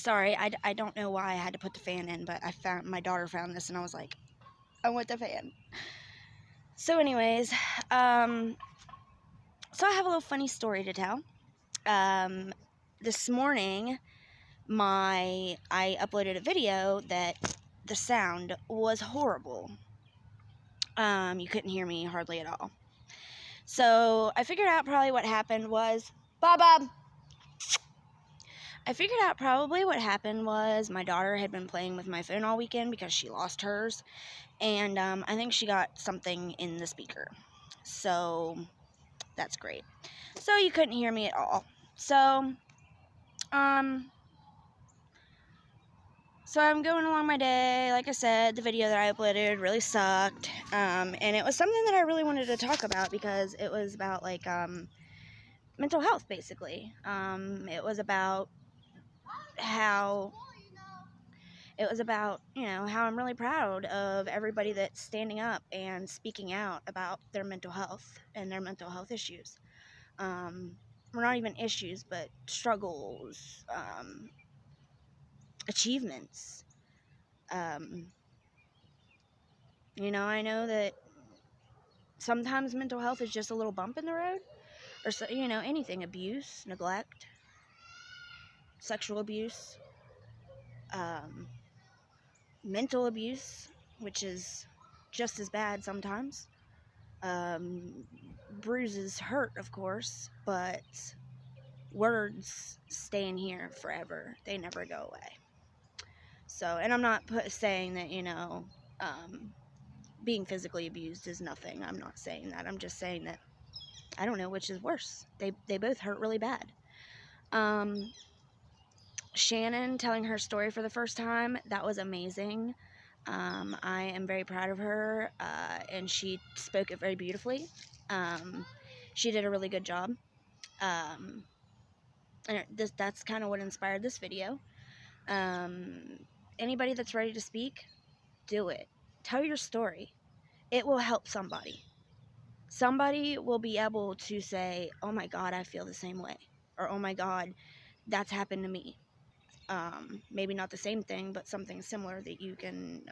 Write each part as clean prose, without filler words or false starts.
Sorry, I don't know why I had to put the fan in, but my daughter found this and I was like, I want the fan. So anyways, so I have a little funny story to tell. This morning, I uploaded a video that the sound was horrible. You couldn't hear me hardly at all. So I figured out probably what happened was, Bob. I figured out probably what happened was my daughter had been playing with my phone all weekend because she lost hers. And I think she got something in the speaker. So that's great. So you couldn't hear me at all. So I'm going along my day. Like I said, the video that I uploaded really sucked. And it was something that I really wanted to talk about because it was about like mental health, basically. It was about how how I'm really proud of everybody that's standing up and speaking out about their mental health and their mental health issues. Well, not even issues, but struggles, achievements. I know that sometimes mental health is just a little bump in the road, or so, anything, abuse, neglect, sexual abuse, mental abuse, which is just as bad sometimes. Bruises hurt, of course, but words stay in here forever. They never go away. So, and I'm not saying that, being physically abused is nothing. I'm not saying that. I'm just saying that I don't know which is worse. They both hurt really bad. Shannon telling her story for the first time, that was amazing. I am very proud of her, and she spoke it very beautifully. She did a really good job. And that's kind of what inspired this video. Anybody that's ready to speak, do it. Tell your story. It will help somebody. Somebody will be able to say, oh my God, I feel the same way. Or, oh my God, that's happened to me. Maybe not the same thing, but something similar that you can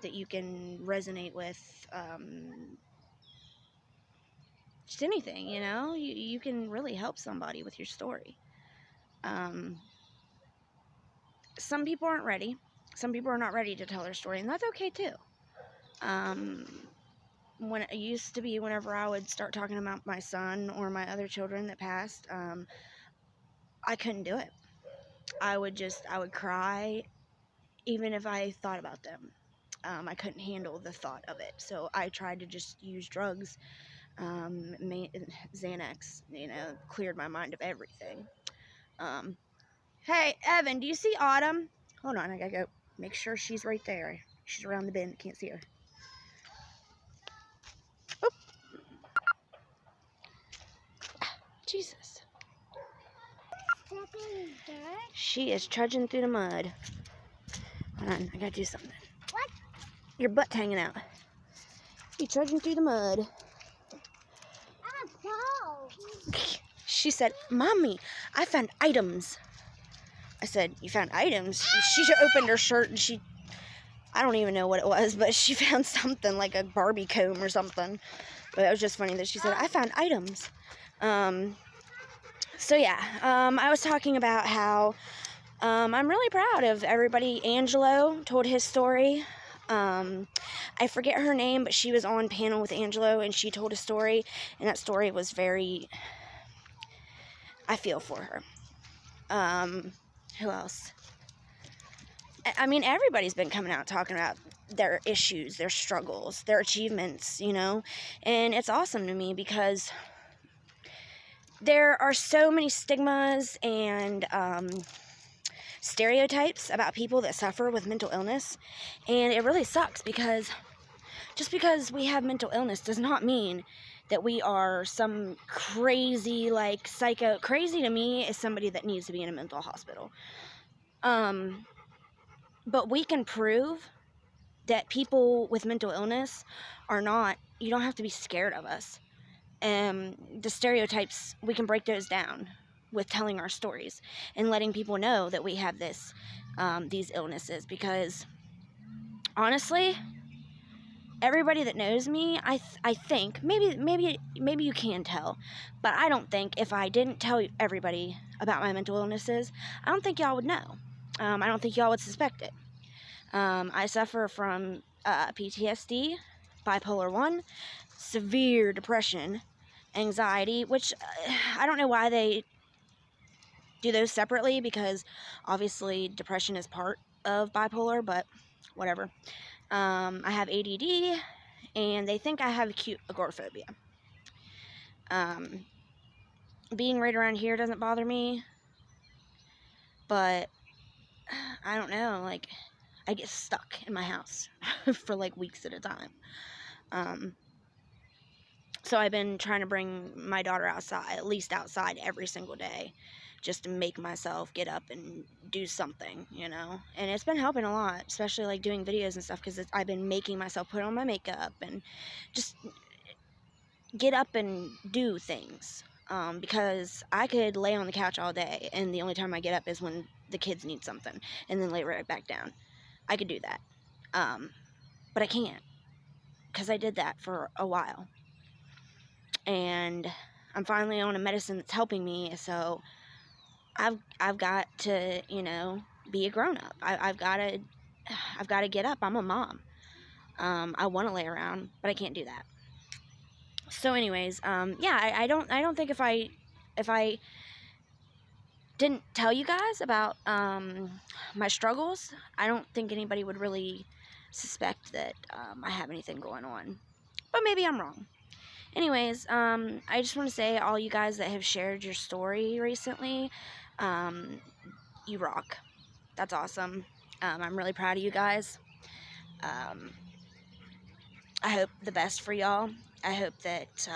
resonate with. Just anything, you can really help somebody with your story. Some people aren't ready. Some people are not ready to tell their story, and that's okay too. When it used to be, whenever I would start talking about my son or my other children that passed, I couldn't do it. I would cry even if I thought about them. I couldn't handle the thought of it, so I tried to just use drugs. Xanax, cleared my mind of everything. Hey, Evan, do you see Autumn? Hold on, I gotta go make sure she's right there. She's around the bend, can't see her. Oop. Jesus. She is trudging through the mud. Hold on, I gotta do something. What? Your butt's hanging out. You trudging through the mud. She said, Mommy, I found items. I said, you found items? She opened her shirt and I don't even know what it was, but she found something like a Barbie comb or something. But it was just funny that she said, I found items. So yeah, I was talking about how I'm really proud of everybody. Angelo told his story. I forget her name, but she was on panel with Angelo and she told a story, and that story was I feel for her. Who else? I mean, everybody's been coming out talking about their issues, their struggles, their achievements, and it's awesome to me because there are so many stigmas and stereotypes about people that suffer with mental illness, and it really sucks because just because we have mental illness does not mean that we are some crazy, like, psycho. Crazy to me is somebody that needs to be in a mental hospital. But we can prove that people with mental illness are not, you don't have to be scared of us. The stereotypes, we can break those down. with telling our stories and letting people know that we have these illnesses, because honestly, everybody that knows me, I think, maybe you can tell, but I don't think if I didn't tell everybody about my mental illnesses, I don't think y'all would know. I don't think y'all would suspect it. I suffer from PTSD, bipolar 1, severe depression, anxiety, which I don't know why they do those separately, because obviously depression is part of bipolar, but whatever. I have ADD, and they think I have acute agoraphobia. Being right around here doesn't bother me, but I don't know, like, I get stuck in my house for like weeks at a time. So I've been trying to bring my daughter outside, at least outside every single day, just to make myself get up and do something, you know. And it's been helping a lot, especially like doing videos and stuff, because I've been making myself put on my makeup and just get up and do things. Because I could lay on the couch all day, and the only time I get up is when the kids need something, and then lay right back down. I could do that. But I can't, because I did that for a while. And I'm finally on a medicine that's helping me, so I've got to, you know, be a grown-up. I've got to get up. I'm a mom. I want to lay around, but I can't do that. So anyways, yeah, I don't think if I didn't tell you guys about my struggles, I don't think anybody would really suspect that I have anything going on. But maybe I'm wrong. Anyways, I just want to say, all you guys that have shared your story recently, you rock. That's awesome. I'm really proud of you guys. I hope the best for y'all. I hope that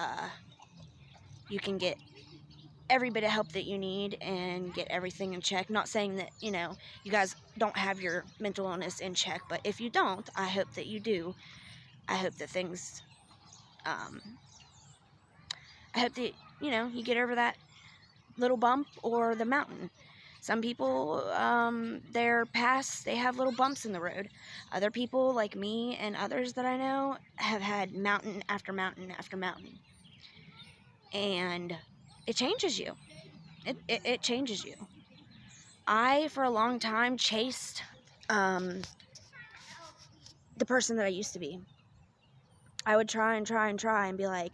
you can get every bit of help that you need and get everything in check. Not saying that, you know, you guys don't have your mental illness in check, but if you don't, I hope that you do. I hope that things, I hope that, you know, you get over that little bump or the mountain. Some people, they have little bumps in the road. Other people, like me and others that I know, have had mountain after mountain after mountain. And it changes you. It changes you. I, for a long time, chased the person that I used to be. I would try and be like,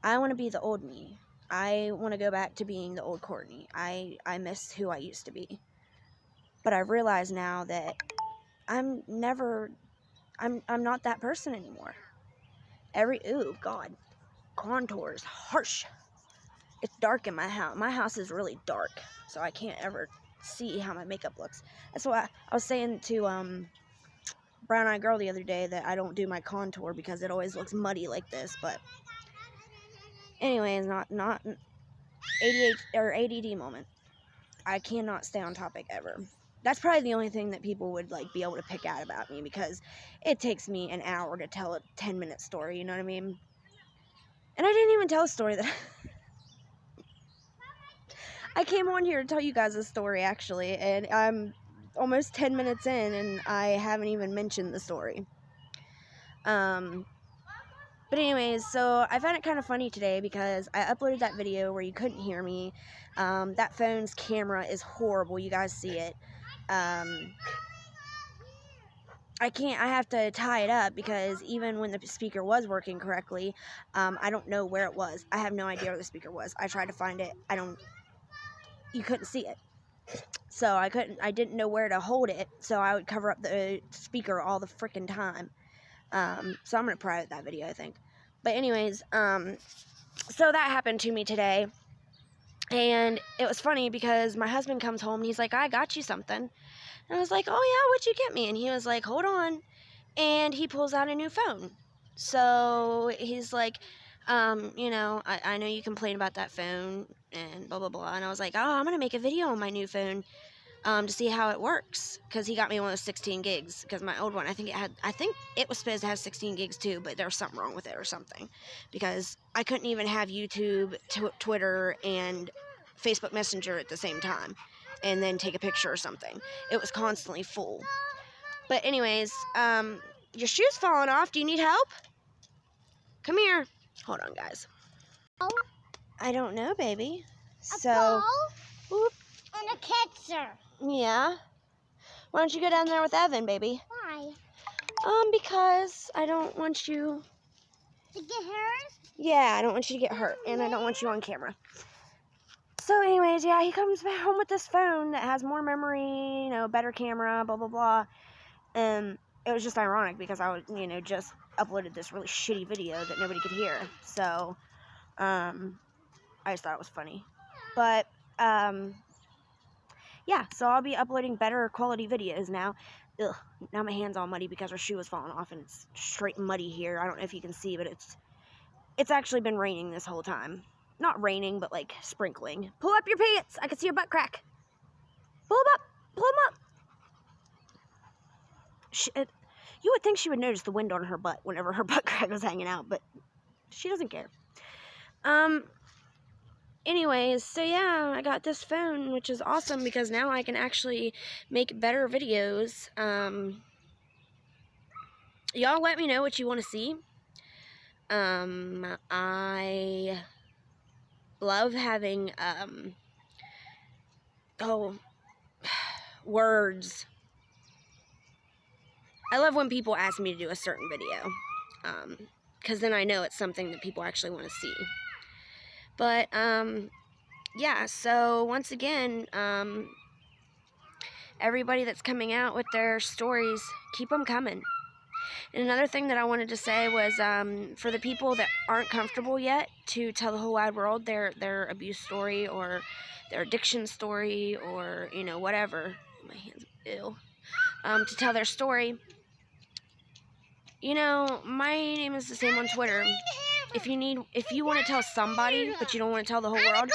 I want to be the old me. I want to go back to being the old Courtney. I miss who I used to be. But I realize now that I'm not that person anymore. Ooh, God. Contours, harsh. It's dark in my house. My house is really dark, so I can't ever see how my makeup looks. That's why I was saying to Brown Eyed Girl the other day that I don't do my contour because it always looks muddy like this. But anyways, not ADHD or ADD moment. I cannot stay on topic ever. That's probably the only thing that people would like be able to pick out about me, because it takes me an hour to tell a 10-minute story, you know what I mean? And I didn't even tell a story that I came on here to tell you guys a story, actually, and I'm almost 10 minutes in and I haven't even mentioned the story. But anyways, so I found it kind of funny today because I uploaded that video where you couldn't hear me. That phone's camera is horrible. You guys see it. I have to tie it up because even when the speaker was working correctly, I don't know where it was. I have no idea where the speaker was. I tried to find it. You couldn't see it. So I didn't know where to hold it, so I would cover up the speaker all the freaking time. So I'm going to private that video, I think. But anyways, so that happened to me today. And it was funny because my husband comes home and he's like, I got you something. And I was like, oh yeah, what'd you get me? And he was like, hold on. And he pulls out a new phone. So he's like, you know, I know you complain about that phone and blah, blah, blah. And I was like, oh, I'm going to make a video on my new phone to see how it works. Because he got me one of 16 gigs. Because my old one, I think it was supposed to have 16 gigs too, but there was something wrong with it or something. Because I couldn't even have YouTube, Twitter, and Facebook Messenger at the same time and then take a picture or something. It was constantly full. But anyways, your shoe's falling off. Do you need help? Come here. Hold on, guys. Oh. I don't know, baby. A ball and a catcher. Yeah. Why don't you go down there with Evan, baby? Why? Because I don't want you to get hurt. Yeah, I don't want you to get hurt, and I don't want you on camera. So anyways, yeah, he comes back home with this phone that has more memory, you know, better camera, blah, blah, blah. And it was just ironic because I was, you know, just uploaded this really shitty video that nobody could hear. So, I just thought it was funny. But, yeah, so I'll be uploading better quality videos now. Ugh, now my hand's all muddy because our shoe was falling off and it's straight muddy here. I don't know if you can see, but it's actually been raining this whole time. Not raining, but like sprinkling. Pull up your pants. I can see your butt crack. Pull them up. Pull them up. You would think she would notice the wind on her butt whenever her butt crack was hanging out, but she doesn't care. Anyways, so yeah, I got this phone, which is awesome because now I can actually make better videos. Y'all let me know what you want to see. I love having, words. I love when people ask me to do a certain video, because then I know it's something that people actually want to see. But, yeah, so once again, everybody that's coming out with their stories, keep them coming. And another thing that I wanted to say was, for the people that aren't comfortable yet to tell the whole wide world their abuse story or their addiction story or, you know, whatever. My hand's ill. To tell their story. You know, my name is the same on Twitter. If you want to tell somebody, but you don't want to tell the whole world. Go down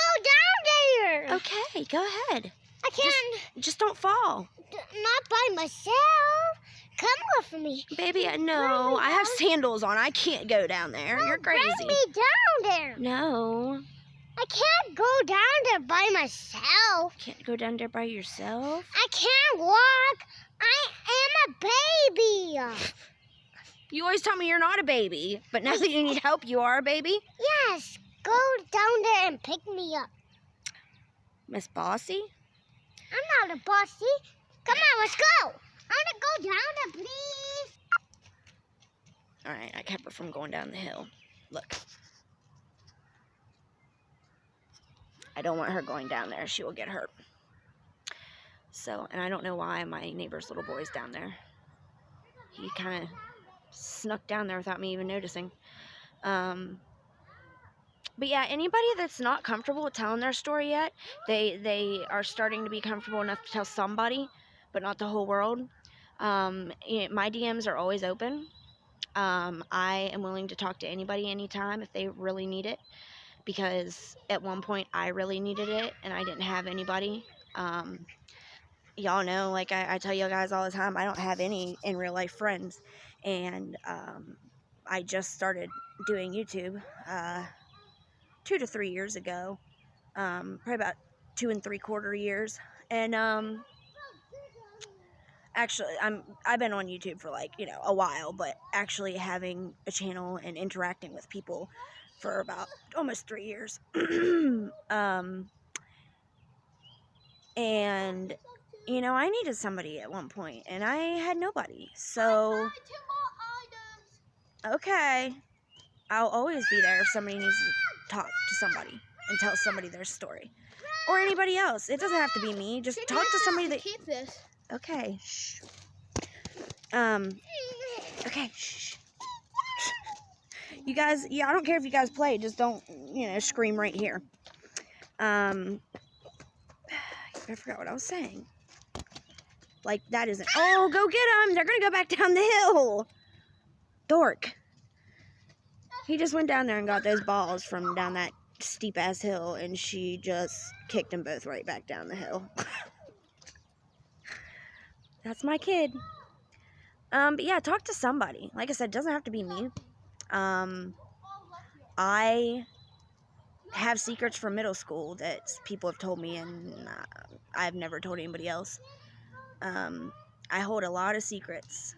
there. Okay, go ahead. I can't. Just don't fall. Not by myself. Come with me. Baby, no. I have sandals on. I can't go down there. You're crazy. Bring me down there. No. I can't go down there by myself. Can't go down there by yourself? I can't walk. I am a baby. You always tell me you're not a baby, but now that you need help, you are a baby? Yes. Go down there and pick me up. Miss Bossy? I'm not a bossy. Come on, let's go. I want to go down there, please. Alright, I kept her from going down the hill. Look. I don't want her going down there. She will get hurt. So, and I don't know why my neighbor's little boy's down there. He kind of snuck down there without me even noticing. But yeah, anybody that's not comfortable with telling their story yet, they are starting to be comfortable enough to tell somebody, but not the whole world. My DMs are always open. I am willing to talk to anybody anytime if they really need it, because at one point I really needed it and I didn't have anybody. Y'all know, like I tell you guys all the time, I don't have any in real life friends, and I just started doing YouTube 2 to 3 years ago, probably about 2 3/4 years, and actually I've been on YouTube for like, you know, a while, but actually having a channel and interacting with people for about almost 3 years. And you know, I needed somebody at one point and I had nobody, so okay, I'll always be there if somebody needs to talk to somebody and tell somebody their story, or anybody else. It doesn't have to be me. Just talk to somebody that. Keep this. Okay. Shh. Okay. Shh. You guys. Yeah, I don't care if you guys play. Just don't, you know, scream right here. I forgot what I was saying. Like that isn't. Oh, go get them! They're gonna go back down the hill. Dork. He just went down there and got those balls from down that steep-ass hill, and she just kicked them both right back down the hill. That's my kid. But yeah, talk to somebody. Like I said, it doesn't have to be me. I have secrets from middle school that people have told me, and I've never told anybody else. I hold a lot of secrets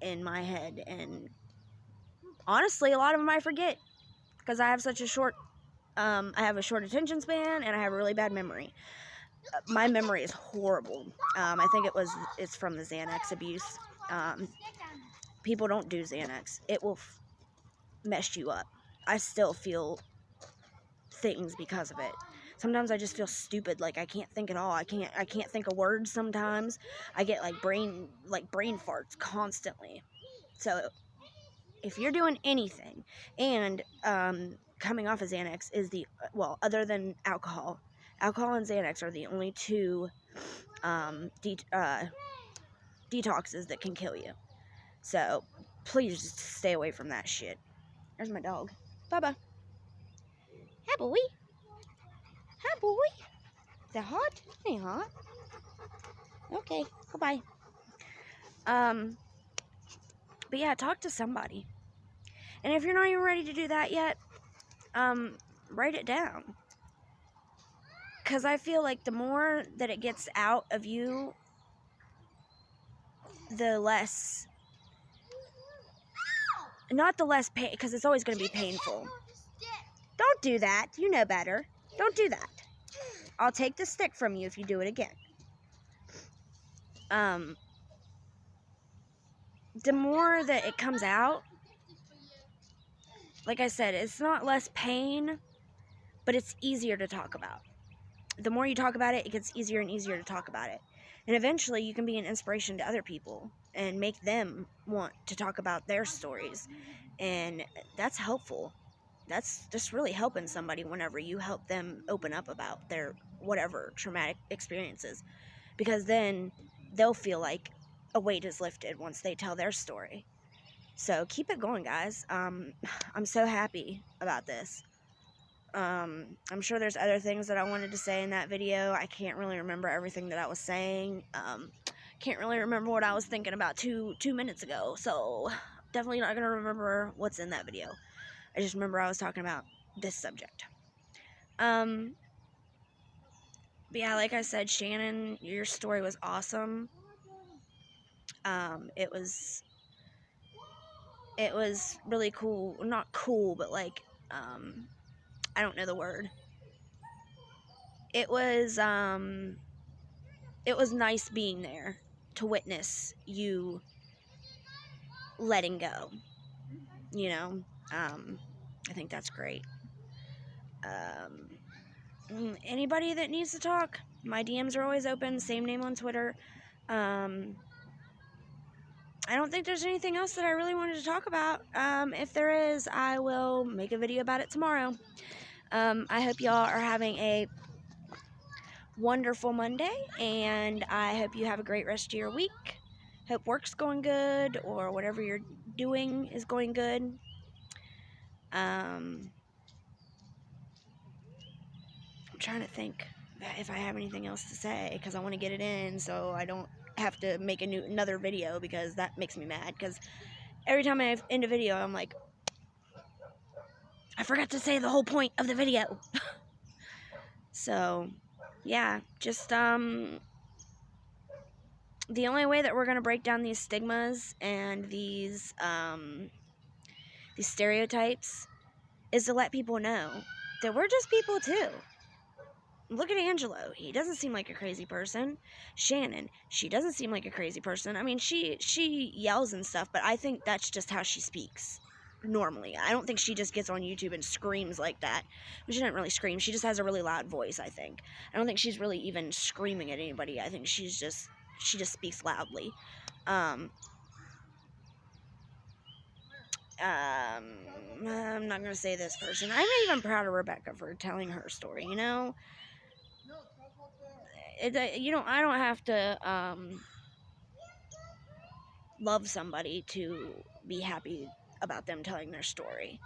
in my head, and honestly, a lot of them I forget because I have such a short, I have a short attention span, and I have a really bad memory. My memory is horrible. I think it's from the Xanax abuse. People don't do Xanax. It will mess you up. I still feel things because of it. Sometimes I just feel stupid, like I can't think at all. I can't think of words sometimes. I get like brain farts constantly. So if you're doing anything, and coming off of Xanax is other than alcohol and Xanax are the only two detoxes that can kill you. So please just stay away from that shit. There's my dog. Bubba. Hi, boy. Hi, boy. Is that hot? It ain't hot. Okay, goodbye. But yeah, talk to somebody. And if you're not even ready to do that yet, write it down. Because I feel like the more that it gets out of you, the less, not the less pain, because it's always going to be painful. Don't do that. You know better. Don't do that. I'll take the stick from you if you do it again. The more that it comes out, like I said, it's not less pain, but it's easier to talk about. The more you talk about it, it gets easier and easier to talk about it. And eventually you can be an inspiration to other people and make them want to talk about their stories. And that's helpful. That's just really helping somebody whenever you help them open up about their whatever traumatic experiences. Because then they'll feel like a weight is lifted once they tell their story. So keep it going, guys. I'm so happy about this. I'm sure there's other things that I wanted to say in that video. I can't really remember everything that I was saying. Can't really remember what I was thinking about two minutes ago. So definitely not going to remember what's in that video. I just remember I was talking about this subject. But yeah, like I said, Shannon, your story was awesome. It was really cool. Not cool, but like, I don't know the word. It was nice being there to witness you letting go. You know, I think that's great. Anybody that needs to talk, my DMs are always open. Same name on Twitter. I don't think there's anything else that I really wanted to talk about. If there is, I will make a video about it tomorrow. I hope y'all are having a wonderful Monday, and I hope you have a great rest of your week. Hope work's going good, or whatever you're doing is going good. I'm trying to think if I have anything else to say, because I want to get it in so I don't have to make another video, because that makes me mad, because every time I end a video, I'm like, I forgot to say the whole point of the video. So, yeah, just, the only way that we're going to break down these stigmas and these stereotypes is to let people know that we're just people too. Look at Angelo. He doesn't seem like a crazy person. Shannon, she doesn't seem like a crazy person. I mean, she yells and stuff, but I think that's just how she speaks normally. I don't think she just gets on YouTube and screams like that. She doesn't really scream. She just has a really loud voice, I think. I don't think she's really even screaming at anybody. I think she just speaks loudly. I'm not going to say this person. I'm even proud of Rebecca for telling her story, you know? I don't have to love somebody to be happy about them telling their story,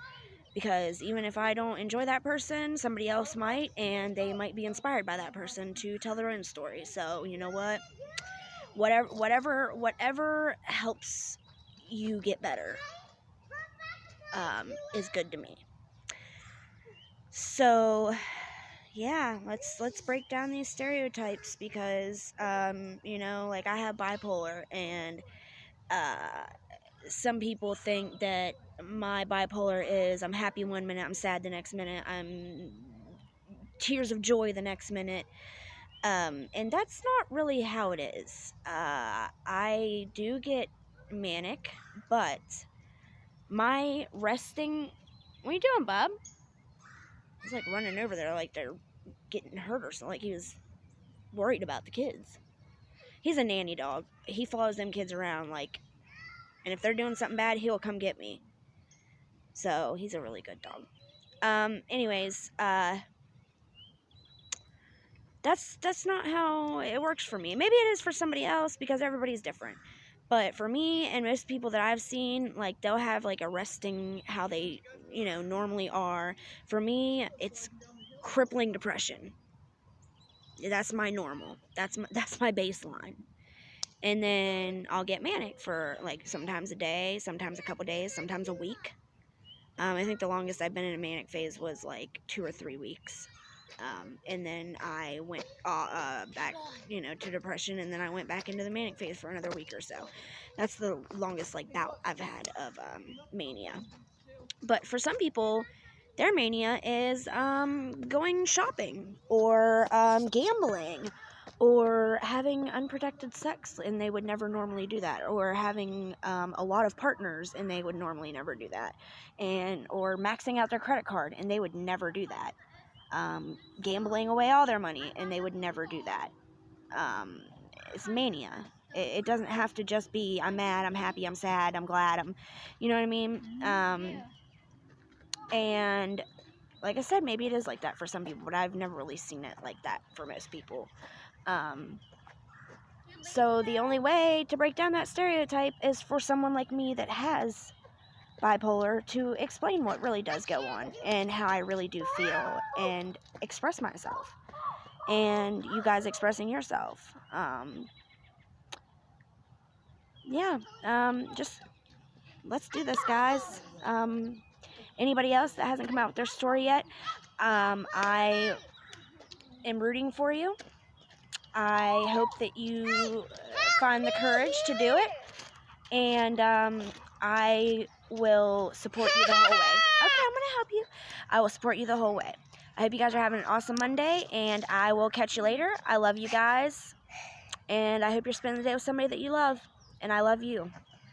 because even if I don't enjoy that person, somebody else might, and they might be inspired by that person to tell their own story. So you know what, whatever helps you get better is good to me. So, yeah, let's break down these stereotypes because, you know, like I have bipolar, and some people think that my bipolar is I'm happy one minute, I'm sad the next minute, I'm tears of joy the next minute. And that's not really how it is. I do get manic, but my resting. What are you doing, Bob? He's like running over there like they're getting hurt or something. Like he was worried about the kids. He's a nanny dog. He follows them kids around, like, and if they're doing something bad, he'll come get me. So he's a really good dog. Anyways, that's not how it works for me. Maybe it is for somebody else because everybody's different. But for me and most people that I've seen, like, they'll have like a resting how they, you know, normally are. For me, it's crippling depression. That's my normal. That's my baseline. And then I'll get manic for like sometimes a day, sometimes a couple days, sometimes a week. I think the longest I've been in a manic phase was like 2 or 3 weeks. And then I went back, you know, to depression, and then I went back into the manic phase for another week or so. That's the longest like bout I've had of mania. But for some people, their mania is going shopping or gambling or having unprotected sex, and they would never normally do that, or having a lot of partners, and they would normally never do that, and or maxing out their credit card, and they would never do that. Gambling away all their money, and they would never do that. It's mania. It doesn't have to just be I'm mad, I'm happy, I'm sad, I'm glad, you know what I mean? And like I said, maybe it is like that for some people, but I've never really seen it like that for most people. So the only way to break down that stereotype is for someone like me that has bipolar to explain what really does go on and how I really do feel and express myself. And you guys expressing yourself. Just let's do this, guys. Anybody else that hasn't come out with their story yet, I am rooting for you. I hope that you find the courage to do it, and I will support you the whole way. Okay, I'm gonna help you. I will support you the whole way. I hope you guys are having an awesome Monday, and I will catch you later. I love you guys, and I hope you're spending the day with somebody that you love, and I love you.